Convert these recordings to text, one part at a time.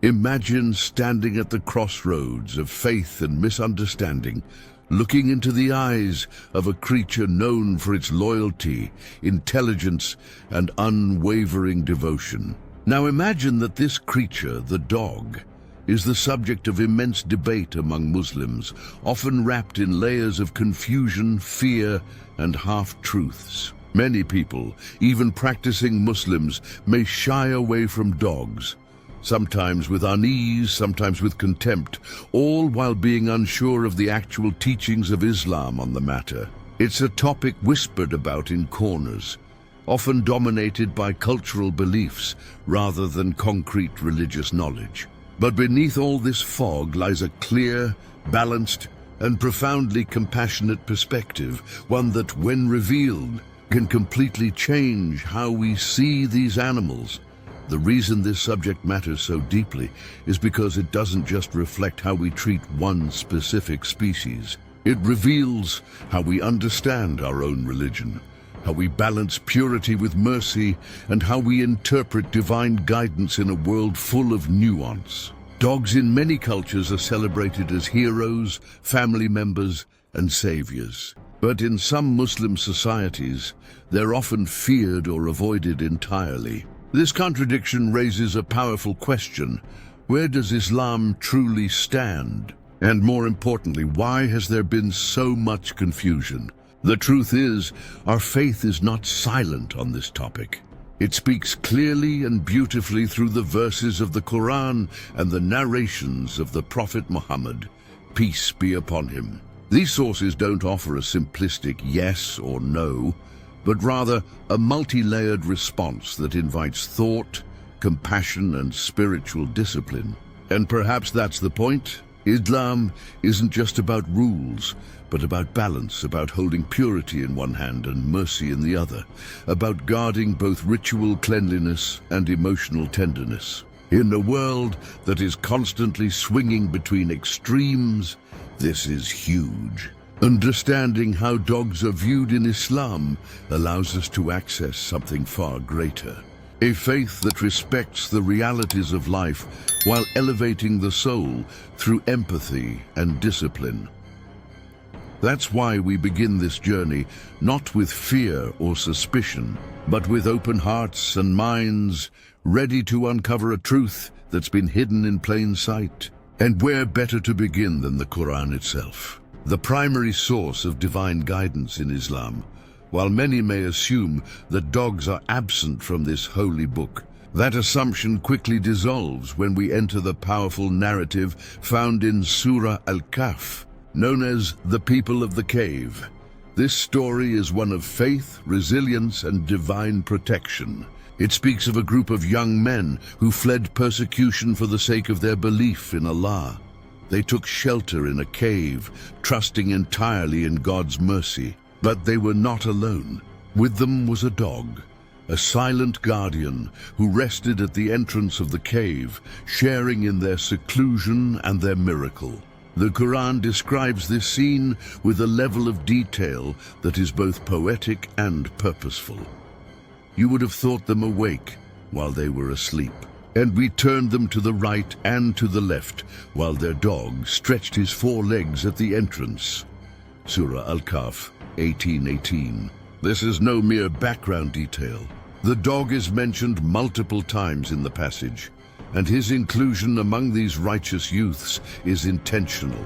Imagine standing at the crossroads of faith and misunderstanding, looking into the eyes of a creature known for its loyalty, intelligence, and unwavering devotion. Now imagine that this creature, the dog, is the subject of immense debate among Muslims, often wrapped in layers of confusion, fear, and half-truths. Many people, even practicing Muslims, may shy away from dogs, sometimes with unease, sometimes with contempt, all while being unsure of the actual teachings of Islam on the matter. It's a topic whispered about in corners, often dominated by cultural beliefs rather than concrete religious knowledge. But beneath all this fog lies a clear, balanced, and profoundly compassionate perspective, one that, when revealed, can completely change how we see these animals. The reason this subject matters so deeply is because it doesn't just reflect how we treat one specific species. It reveals how we understand our own religion, how we balance purity with mercy, and how we interpret divine guidance in a world full of nuance. Dogs in many cultures are celebrated as heroes, family members, and saviors. But in some Muslim societies, they're often feared or avoided entirely. This contradiction raises a powerful question: where does Islam truly stand? And more importantly, why has there been so much confusion? The truth is, our faith is not silent on this topic. It speaks clearly and beautifully through the verses of the Quran and the narrations of the Prophet Muhammad, peace be upon him. These sources don't offer a simplistic yes or no, but rather a multi-layered response that invites thought, compassion, and spiritual discipline. And perhaps that's the point. Islam isn't just about rules, but about balance, about holding purity in one hand and mercy in the other, about guarding both ritual cleanliness and emotional tenderness. In a world that is constantly swinging between extremes, this is huge. Understanding how dogs are viewed in Islam allows us to access something far greater. A faith that respects the realities of life while elevating the soul through empathy and discipline. That's why we begin this journey, not with fear or suspicion, but with open hearts and minds, ready to uncover a truth that's been hidden in plain sight. And where better to begin than the Quran itself, the primary source of divine guidance in Islam? While many may assume that dogs are absent from this holy book, that assumption quickly dissolves when we enter the powerful narrative found in Surah Al-Kahf, known as the People of the Cave. This story is one of faith, resilience, and divine protection. It speaks of a group of young men who fled persecution for the sake of their belief in Allah. They took shelter in a cave, trusting entirely in God's mercy. But they were not alone. With them was a dog, a silent guardian who rested at the entrance of the cave, sharing in their seclusion and their miracle. The Quran describes this scene with a level of detail that is both poetic and purposeful. You would have thought them awake while they were asleep, and we turned them to the right and to the left while their dog stretched his four legs at the entrance. Surah Al-Kahf 18:18. This is no mere background detail. The dog is mentioned multiple times in the passage, and his inclusion among these righteous youths is intentional.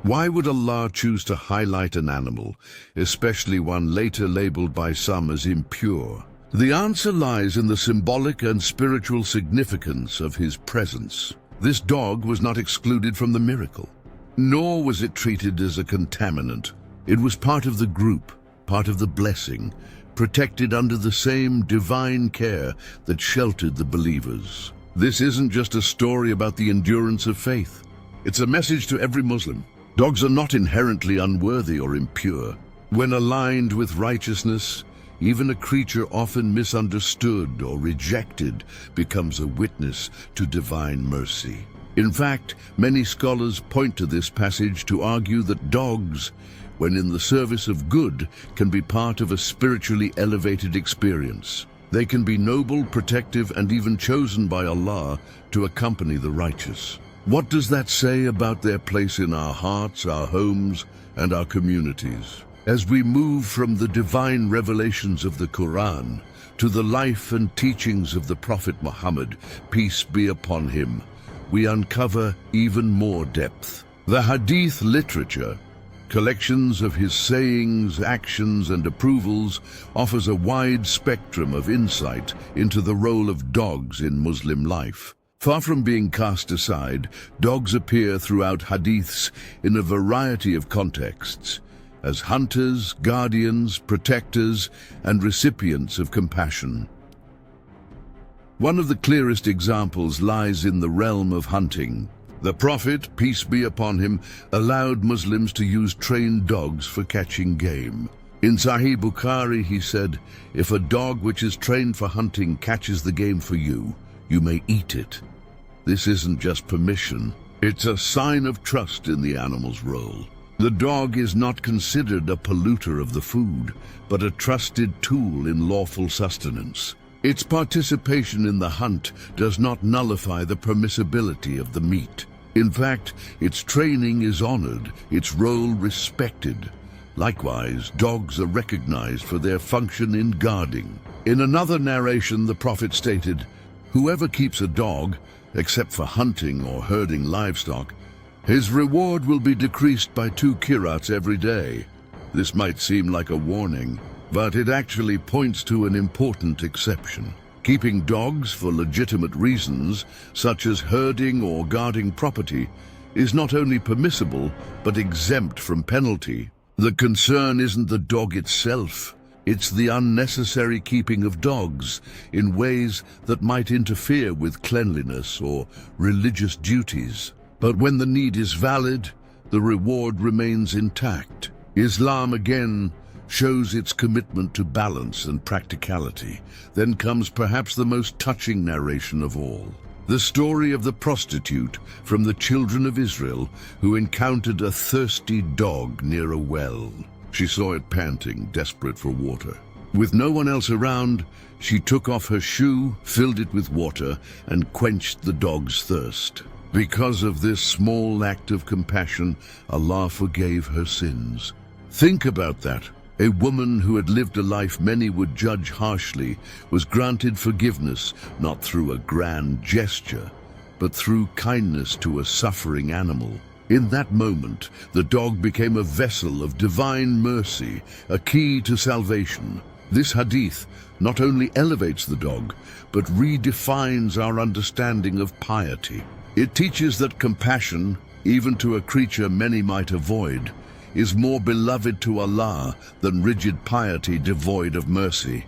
Why would Allah choose to highlight an animal, especially one later labeled by some as impure? The answer lies in the symbolic and spiritual significance of his presence. This dog was not excluded from the miracle, nor was it treated as a contaminant. It was part of the group, part of the blessing, protected under the same divine care that sheltered the believers. This isn't just a story about the endurance of faith. It's a message to every Muslim. Dogs are not inherently unworthy or impure. When aligned with righteousness, even a creature often misunderstood or rejected becomes a witness to divine mercy. In fact, many scholars point to this passage to argue that dogs, when in the service of good, can be part of a spiritually elevated experience. They can be noble, protective, and even chosen by Allah to accompany the righteous. What does that say about their place in our hearts, our homes, and our communities? As we move from the divine revelations of the Quran to the life and teachings of the Prophet Muhammad, peace be upon him, we uncover even more depth. The Hadith literature, collections of his sayings, actions, and approvals, offers a wide spectrum of insight into the role of dogs in Muslim life. Far from being cast aside, dogs appear throughout hadiths in a variety of contexts, as hunters, guardians, protectors, and recipients of compassion. One of the clearest examples lies in the realm of hunting. The Prophet, peace be upon him, allowed Muslims to use trained dogs for catching game. In Sahih Bukhari, he said, "If a dog which is trained for hunting catches the game for you, you may eat it." This isn't just permission, it's a sign of trust in the animal's role. The dog is not considered a polluter of the food, but a trusted tool in lawful sustenance. Its participation in the hunt does not nullify the permissibility of the meat. In fact, its training is honored, its role respected. Likewise, dogs are recognized for their function in guarding. In another narration, the Prophet stated, "Whoever keeps a dog, except for hunting or herding livestock, his reward will be decreased by 2 qirats every day." This might seem like a warning, but it actually points to an important exception. Keeping dogs for legitimate reasons, such as herding or guarding property, is not only permissible, but exempt from penalty. The concern isn't the dog itself. It's the unnecessary keeping of dogs in ways that might interfere with cleanliness or religious duties. But when the need is valid, the reward remains intact. Islam again shows its commitment to balance and practicality. Then comes perhaps the most touching narration of all. The story of the prostitute from the children of Israel who encountered a thirsty dog near a well. She saw it panting, desperate for water. With no one else around, she took off her shoe, filled it with water, and quenched the dog's thirst. Because of this small act of compassion, Allah forgave her sins. Think about that. A woman who had lived a life many would judge harshly was granted forgiveness not through a grand gesture, but through kindness to a suffering animal. In that moment, the dog became a vessel of divine mercy, a key to salvation. This hadith not only elevates the dog, but redefines our understanding of piety. It teaches that compassion, even to a creature many might avoid, is more beloved to Allah than rigid piety devoid of mercy.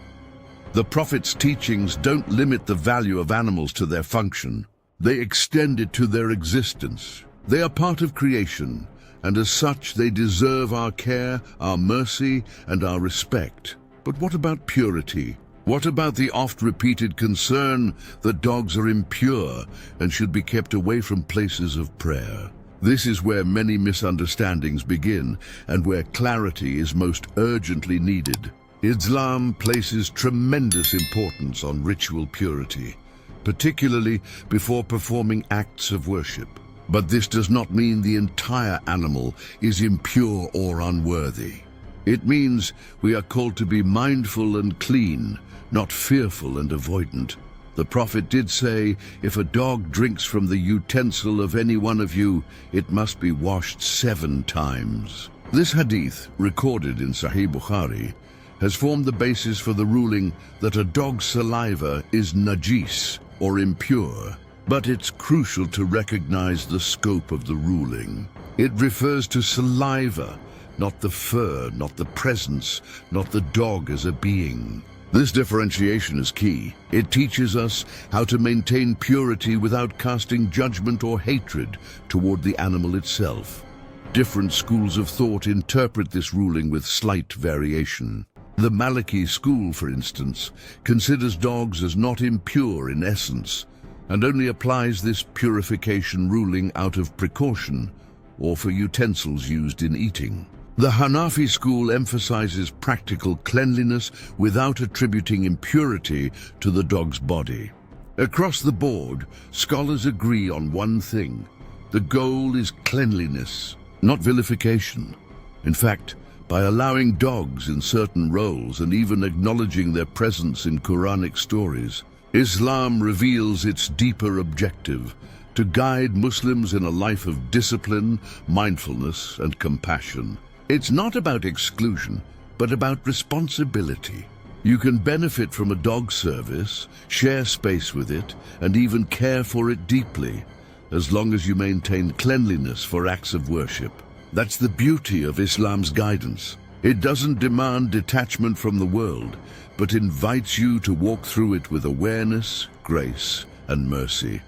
The Prophet's teachings don't limit the value of animals to their function. They extend it to their existence. They are part of creation, and as such they deserve our care, our mercy, and our respect. But what about purity? What about the oft-repeated concern that dogs are impure and should be kept away from places of prayer? This is where many misunderstandings begin and where clarity is most urgently needed. Islam places tremendous importance on ritual purity, particularly before performing acts of worship. But this does not mean the entire animal is impure or unworthy. It means we are called to be mindful and clean, not fearful and avoidant. The Prophet did say, "If a dog drinks from the utensil of any one of you, it must be washed 7 times." This hadith, recorded in Sahih Bukhari, has formed the basis for the ruling that a dog's saliva is najis, or impure. But it's crucial to recognize the scope of the ruling. It refers to saliva, not the fur, not the presence, not the dog as a being. This differentiation is key. It teaches us how to maintain purity without casting judgment or hatred toward the animal itself. Different schools of thought interpret this ruling with slight variation. The Maliki school, for instance, considers dogs as not impure in essence, and only applies this purification ruling out of precaution or for utensils used in eating. The Hanafi school emphasizes practical cleanliness without attributing impurity to the dog's body. Across the board, scholars agree on one thing. The goal is cleanliness, not vilification. In fact, by allowing dogs in certain roles and even acknowledging their presence in Quranic stories, Islam reveals its deeper objective: to guide Muslims in a life of discipline, mindfulness, and compassion. It's not about exclusion, but about responsibility. You can benefit from a dog service, share space with it, and even care for it deeply, as long as you maintain cleanliness for acts of worship. That's the beauty of Islam's guidance. It doesn't demand detachment from the world, but invites you to walk through it with awareness, grace, and mercy.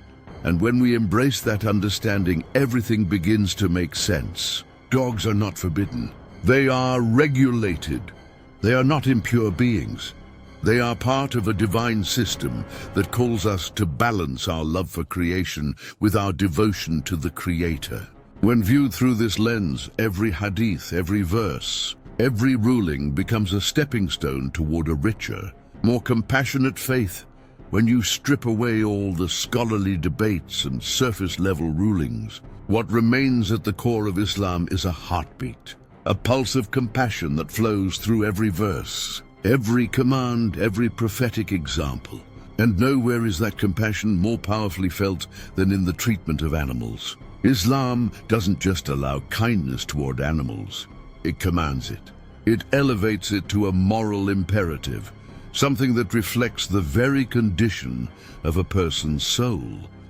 And when we embrace that understanding, everything begins to make sense. Dogs are not forbidden. They are regulated. They are not impure beings. They are part of a divine system that calls us to balance our love for creation with our devotion to the Creator. When viewed through this lens, every hadith, every verse, every ruling becomes a stepping stone toward a richer, more compassionate faith. When you strip away all the scholarly debates and surface-level rulings, what remains at the core of Islam is a heartbeat, a pulse of compassion that flows through every verse, every command, every prophetic example. And nowhere is that compassion more powerfully felt than in the treatment of animals. Islam doesn't just allow kindness toward animals, it commands it. It elevates it to a moral imperative, something that reflects the very condition of a person's soul.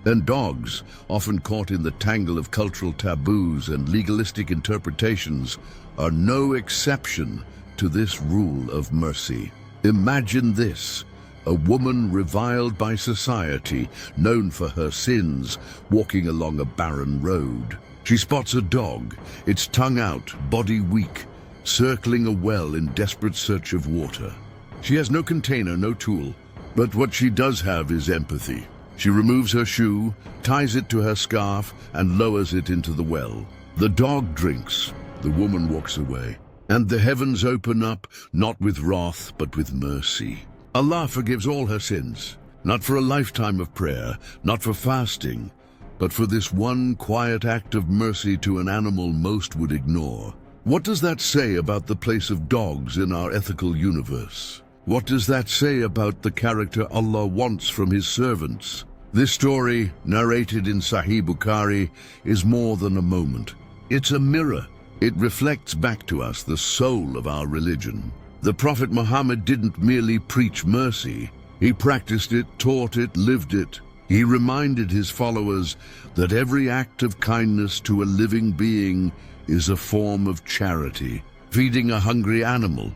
And dogs, often caught in the tangle of cultural taboos and legalistic interpretations, are no exception to this rule of mercy. Imagine this: a woman reviled by society, known for her sins, walking along a barren road. She spots a dog, its tongue out, body weak, circling a well in desperate search of water. She has no container, no tool, but what she does have is empathy. She removes her shoe, ties it to her scarf, and lowers it into the well. The dog drinks, the woman walks away, and the heavens open up, not with wrath, but with mercy. Allah forgives all her sins, not for a lifetime of prayer, not for fasting, but for this one quiet act of mercy to an animal most would ignore. What does that say about the place of dogs in our ethical universe? What does that say about the character Allah wants from His servants? This story, narrated in Sahih Bukhari, is more than a moment. It's a mirror. It reflects back to us the soul of our religion. The Prophet Muhammad didn't merely preach mercy. He practiced it, taught it, lived it. He reminded his followers that every act of kindness to a living being is a form of charity. Feeding a hungry animal,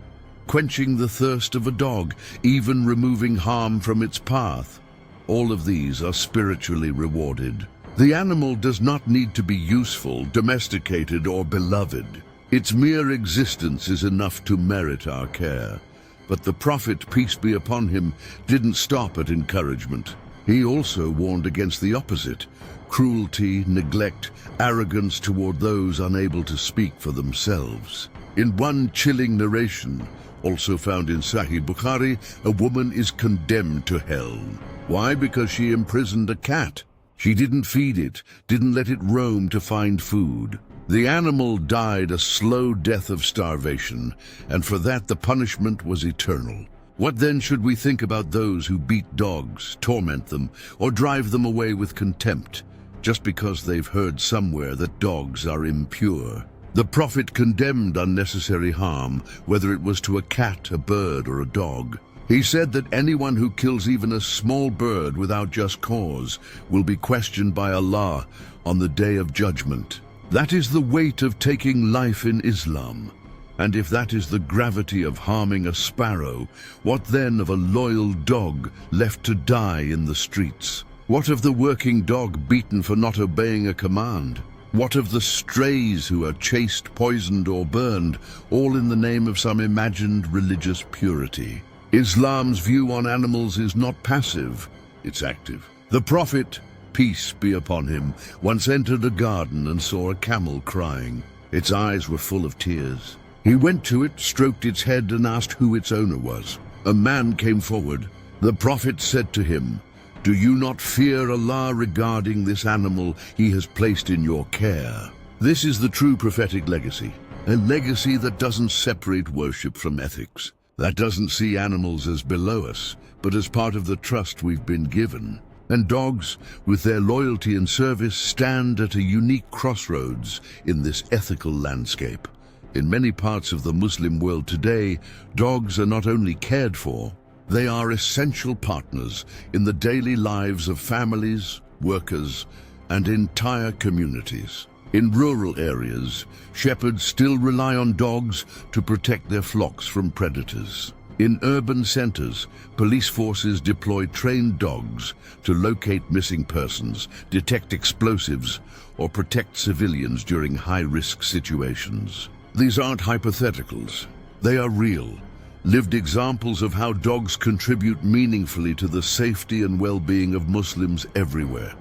quenching the thirst of a dog, even removing harm from its path. All of these are spiritually rewarded. The animal does not need to be useful, domesticated, or beloved. Its mere existence is enough to merit our care. But the Prophet, peace be upon him, didn't stop at encouragement. He also warned against the opposite: cruelty, neglect, arrogance toward those unable to speak for themselves. In one chilling narration, also found in Sahih Bukhari, a woman is condemned to hell. Why? Because she imprisoned a cat. She didn't feed it, didn't let it roam to find food. The animal died a slow death of starvation, and for that the punishment was eternal. What then should we think about those who beat dogs, torment them, or drive them away with contempt, just because they've heard somewhere that dogs are impure? The Prophet condemned unnecessary harm, whether it was to a cat, a bird, or a dog. He said that anyone who kills even a small bird without just cause will be questioned by Allah on the Day of Judgment. That is the weight of taking life in Islam. And if that is the gravity of harming a sparrow, what then of a loyal dog left to die in the streets? What of the working dog beaten for not obeying a command? What of the strays who are chased, poisoned, or burned, all in the name of some imagined religious purity? Islam's view on animals is not passive, it's active. The Prophet, peace be upon him, once entered a garden and saw a camel crying. Its eyes were full of tears. He went to it, stroked its head, and asked who its owner was. A man came forward. The Prophet said to him, "Do you not fear Allah regarding this animal He has placed in your care?" This is the true prophetic legacy, a legacy that doesn't separate worship from ethics, that doesn't see animals as below us, but as part of the trust we've been given. And dogs, with their loyalty and service, stand at a unique crossroads in this ethical landscape. In many parts of the Muslim world today, dogs are not only cared for, they are essential partners in the daily lives of families, workers, and entire communities. In rural areas, shepherds still rely on dogs to protect their flocks from predators. In urban centers, police forces deploy trained dogs to locate missing persons, detect explosives, or protect civilians during high-risk situations. These aren't hypotheticals. They are real, lived examples of how dogs contribute meaningfully to the safety and well-being of Muslims everywhere.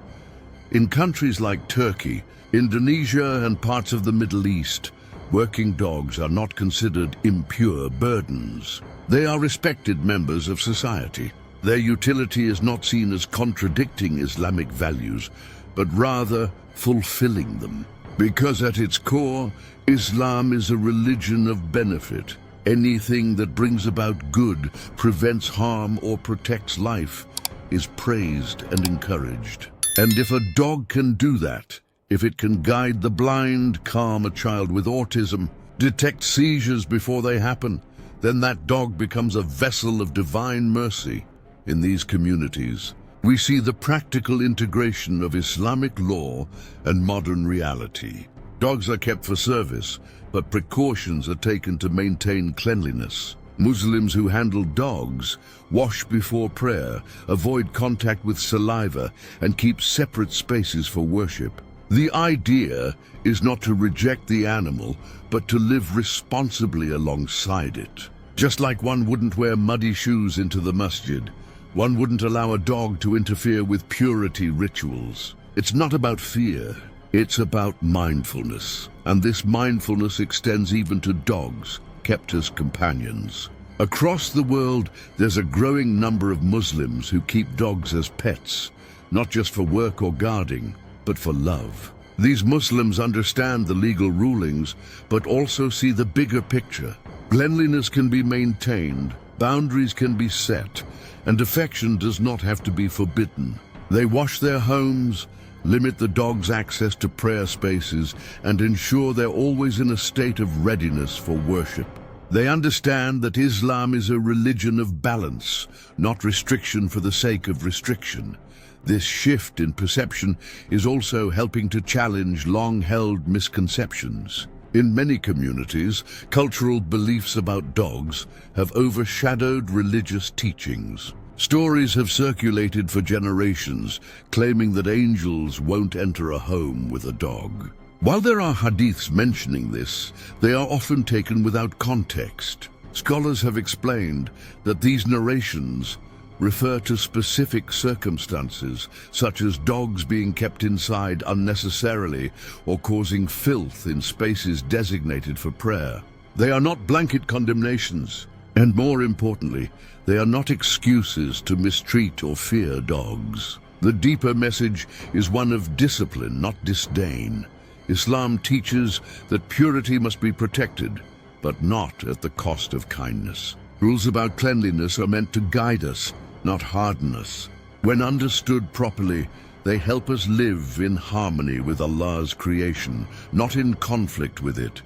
In countries like Turkey, Indonesia, and parts of the Middle East, working dogs are not considered impure burdens. They are respected members of society. Their utility is not seen as contradicting Islamic values, but rather fulfilling them. Because at its core, Islam is a religion of benefit. Anything that brings about good, prevents harm, or protects life is praised and encouraged. And if a dog can do that, if it can guide the blind, calm a child with autism, detect seizures before they happen, then that dog becomes a vessel of divine mercy. In these communities, we see the practical integration of Islamic law and modern reality. Dogs are kept for service, but precautions are taken to maintain cleanliness. Muslims who handle dogs wash before prayer, avoid contact with saliva, and keep separate spaces for worship. The idea is not to reject the animal, but to live responsibly alongside it. Just like one wouldn't wear muddy shoes into the masjid, one wouldn't allow a dog to interfere with purity rituals. It's not about fear, it's about mindfulness. And this mindfulness extends even to dogs, kept as companions. Across the world, there's a growing number of Muslims who keep dogs as pets, not just for work or guarding, but for love. These Muslims understand the legal rulings, but also see the bigger picture. Cleanliness can be maintained, boundaries can be set, and affection does not have to be forbidden. They wash their homes, limit the dog's access to prayer spaces, and ensure they're always in a state of readiness for worship. They understand that Islam is a religion of balance, not restriction for the sake of restriction. This shift in perception is also helping to challenge long-held misconceptions. In many communities, cultural beliefs about dogs have overshadowed religious teachings. Stories have circulated for generations, claiming that angels won't enter a home with a dog. While there are hadiths mentioning this, they are often taken without context. Scholars have explained that these narrations refer to specific circumstances, such as dogs being kept inside unnecessarily or causing filth in spaces designated for prayer. They are not blanket condemnations, and more importantly, they are not excuses to mistreat or fear dogs. The deeper message is one of discipline, not disdain. Islam teaches that purity must be protected, but not at the cost of kindness. Rules about cleanliness are meant to guide us, not harden us. When understood properly, they help us live in harmony with Allah's creation, not in conflict with it.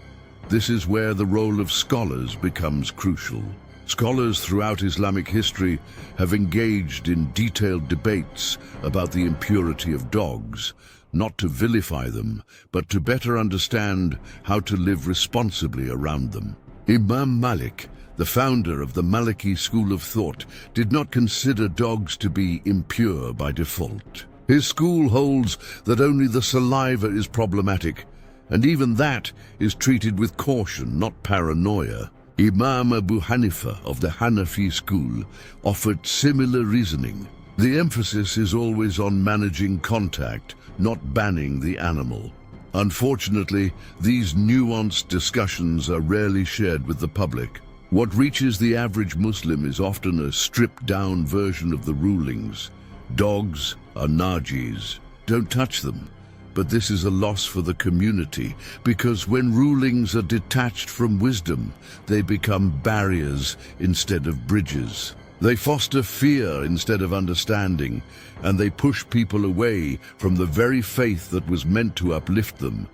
This is where the role of scholars becomes crucial. Scholars throughout Islamic history have engaged in detailed debates about the impurity of dogs, not to vilify them, but to better understand how to live responsibly around them. Imam Malik, the founder of the Maliki school of thought, did not consider dogs to be impure by default. His school holds that only the saliva is problematic, and even that is treated with caution, not paranoia. Imam Abu Hanifa of the Hanafi school offered similar reasoning. The emphasis is always on managing contact, not banning the animal. Unfortunately, these nuanced discussions are rarely shared with the public. What reaches the average Muslim is often a stripped-down version of the rulings. Dogs are najis. Don't touch them. But this is a loss for the community, because when rulings are detached from wisdom, they become barriers instead of bridges. They foster fear instead of understanding, and they push people away from the very faith that was meant to uplift them.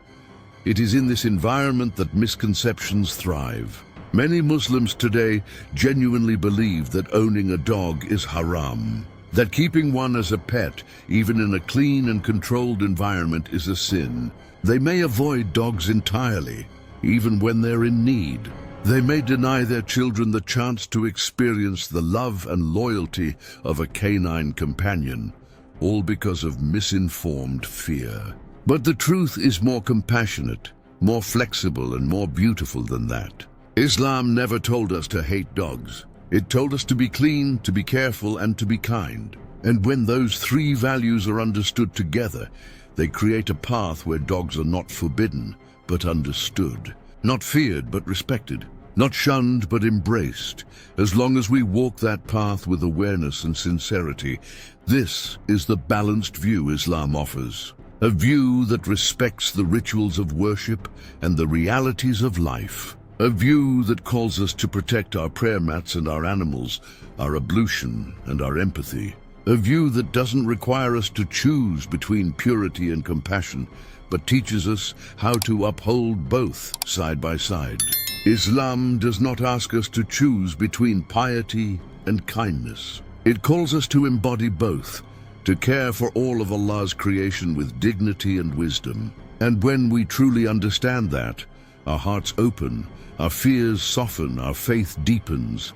It is in this environment that misconceptions thrive. Many Muslims today genuinely believe that owning a dog is haram, that keeping one as a pet, even in a clean and controlled environment, is a sin. They may avoid dogs entirely, even when they're in need. They may deny their children the chance to experience the love and loyalty of a canine companion, all because of misinformed fear. But the truth is more compassionate, more flexible, and more beautiful than that. Islam never told us to hate dogs. It told us to be clean, to be careful, and to be kind. And when those three values are understood together, they create a path where dogs are not forbidden, but understood. Not feared, but respected. Not shunned, but embraced. As long as we walk that path with awareness and sincerity, this is the balanced view Islam offers. A view that respects the rituals of worship and the realities of life. A view that calls us to protect our prayer mats and our animals, our ablution and our empathy. A view that doesn't require us to choose between purity and compassion, but teaches us how to uphold both side by side. Islam does not ask us to choose between piety and kindness. It calls us to embody both, to care for all of Allah's creation with dignity and wisdom. And when we truly understand that, our hearts open, our fears soften, our faith deepens.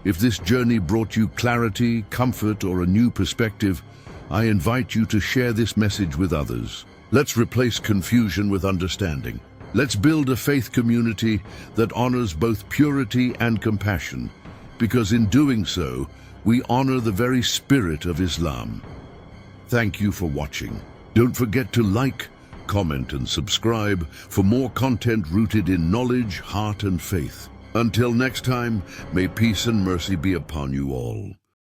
If this journey brought you clarity, comfort, or a new perspective, I invite you to share this message with others. Let's replace confusion with understanding. Let's build a faith community that honors both purity and compassion, because in doing so, we honor the very spirit of Islam. Thank you for watching. Don't forget to like, comment, and subscribe for more content rooted in knowledge, heart, and faith. Until next time, may peace and mercy be upon you all.